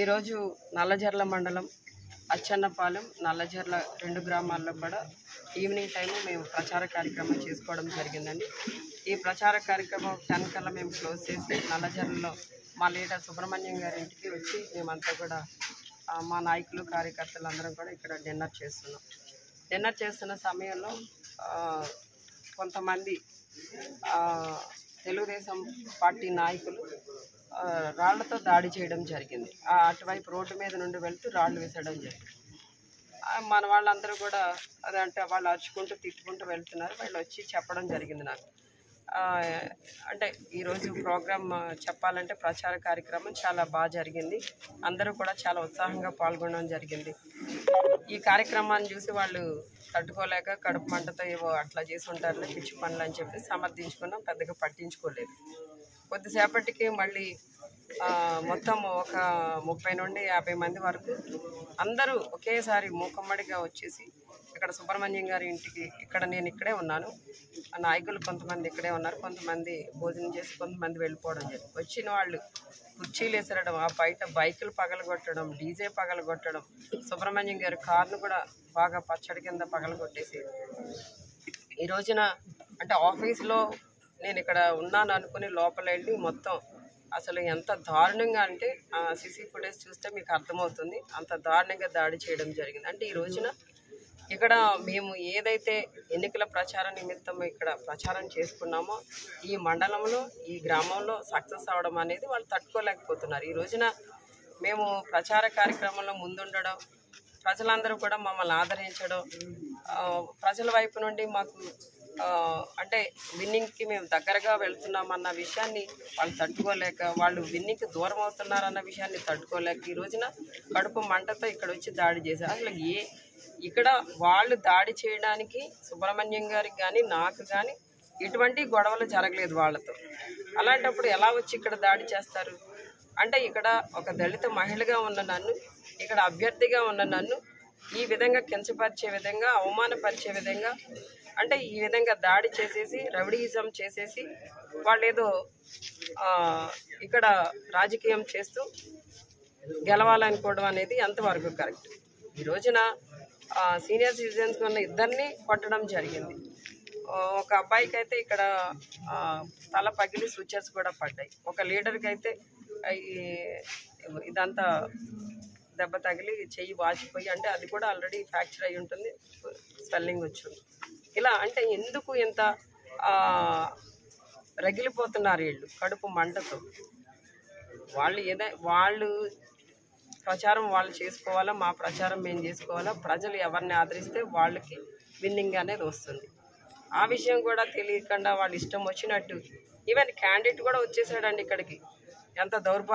ఈరోజు నల్లజర్ల మండలం అచ్చన్నపాలెం నల్లజర్ల రెండు గ్రామాల్లో కూడా ఈవినింగ్ టైం మేము ప్రచార కార్యక్రమం చేసుకోవడం జరిగిందండి. ఈ ప్రచార కార్యక్రమం 10 కల్లా మేము క్లోజ్ చేసి నల్లజర్లలో మా లీడర్ సుబ్రహ్మణ్యం గారి ఇంటికి వచ్చి మేమంతా కూడా మా నాయకులు కార్యకర్తలు అందరం కూడా ఇక్కడ డిన్నర్ చేస్తున్న సమయంలో కొంతమంది తెలుగుదేశం పార్టీ నాయకులు రాళ్లతో దాడి చేయడం జరిగింది. అటువైపు రోడ్డు మీద నుండి వెళ్తూ రాళ్ళు వేసడం జరిగింది. మన వాళ్ళందరూ కూడా అదంటే వాళ్ళు అరుచుకుంటూ తిట్టుకుంటూ వెళ్తున్నారు. వాళ్ళు వచ్చి చెప్పడం జరిగింది నాకు. అంటే ఈరోజు ప్రోగ్రామ్ చెప్పాలంటే ప్రచార కార్యక్రమం చాలా బాగా జరిగింది. అందరూ కూడా చాలా ఉత్సాహంగా పాల్గొనడం జరిగింది. ఈ కార్యక్రమాన్ని చూసి వాళ్ళు తట్టుకోలేక కడుపు మంటతో ఏవో అట్లా చేసి ఉంటారులే పిచ్చి పనులు అని చెప్పి సమర్థించుకున్నాం, పెద్దగా పట్టించుకోలేదు. కొద్దిసేపటికి మళ్ళీ మొత్తం ఒక 30 నుండి 50 మంది వరకు అందరూ ఒకేసారి మూకమ్మడిగా వచ్చేసి ఇక్కడ సుబ్రహ్మణ్యం గారి ఇంటికి నేను ఇక్కడే ఉన్నాను, నాయకులు కొంతమంది ఇక్కడే ఉన్నారు, కొంతమంది భోజనం చేసి కొంతమంది వెళ్ళిపోవడం జరిగింది. వచ్చిన వాళ్ళు కుర్చీలు వేసరడం, ఆ బయట బైకులు పగలగొట్టడం, డీజే పగలగొట్టడం, సుబ్రహ్మణ్యం గారి కార్ను కూడా బాగా పచ్చడి కింద పగలగొట్టేసి ఈ రోజున అంటే ఆఫీస్లో నేను ఇక్కడ ఉన్నాను అనుకుని లోపల వెళ్ళి మొత్తం అసలు ఎంత దారుణంగా అంటే సీసీ ఫుటేజ్ చూస్తే మీకు అర్థమవుతుంది. అంత దారుణంగా దాడి చేయడం జరిగింది. అంటే ఈ రోజున ఇక్కడ మేము ఏదైతే ఎన్నికల ప్రచార నిమిత్తం ఇక్కడ ప్రచారం చేసుకున్నామో ఈ మండలంలో ఈ గ్రామంలో సక్సెస్ అవడం అనేది వాళ్ళు తట్టుకోలేకపోతున్నారు. ఈ రోజున మేము ప్రచార కార్యక్రమంలో ముందుండడం, ప్రజలందరూ కూడా మమ్మల్ని ఆదరించడం, ప్రజల వైపు నుండి మాకు అంటే విన్నింగ్కి మేము దగ్గరగా వెళ్తున్నామన్న విషయాన్ని వాళ్ళు తట్టుకోలేక, వాళ్ళు విన్నింగ్కి దూరం అవుతున్నారన్న విషయాన్ని తట్టుకోలేక ఈ రోజున కడుపు మంటతో ఇక్కడ వచ్చి దాడి చేశారు. అసలు ఇక్కడ వాళ్ళు దాడి చేయడానికి సుబ్రహ్మణ్యం గారికి కానీ నాకు కానీ ఎటువంటి గొడవలు జరగలేదు వాళ్ళతో. అలాంటప్పుడు ఎలా వచ్చి ఇక్కడ దాడి చేస్తారు? అంటే ఇక్కడ ఒక దళిత మహిళగా ఉన్న నన్ను, ఇక్కడ అభ్యర్థిగా ఉన్న నన్ను ఈ విధంగా కించపరిచే విధంగా, అవమానపరిచే విధంగా, అంటే ఈ విధంగా దాడి చేసేసి రౌడీయిజం చేసేసి వాళ్ళు ఏదో ఇక్కడ రాజకీయం చేస్తూ గెలవాలనుకోవడం అనేది ఎంతవరకు కరెక్ట్? ఈ రోజున సీనియర్ సిటిజన్స్ ఉన్న ఇద్దరిని కొట్టడం జరిగింది. ఒక అబ్బాయికి అయితే ఇక్కడ తల పగిలి సూచర్స్ కూడా పడ్డాయి. ఒక లీడర్కి అయితే ఇదంతా దెబ్బ తగిలి చెయ్యి వాచిపోయి, అంటే అది కూడా ఆల్రెడీ ఫ్రాక్చర్ అయి ఉంటుంది, స్వెల్లింగ్ వచ్చింది. ఇలా అంటే ఎందుకు ఇంత రగిలిపోతున్నారు వీళ్ళు కడుపు మంటతో? వాళ్ళు ప్రచారం వాళ్ళు చేసుకోవాలా, మా ప్రచారం మేము చేసుకోవాలా, ప్రజలు ఎవరిని ఆదరిస్తే వాళ్ళకి విన్నింగ్ అనేది వస్తుంది. ఆ విషయం కూడా తెలియకుండా వాళ్ళు ఇష్టం వచ్చినట్టు ఈవెన్ క్యాండిడేట్ కూడా వచ్చేసాడండి ఇక్కడికి. ఎంత దౌర్భాగ్యం!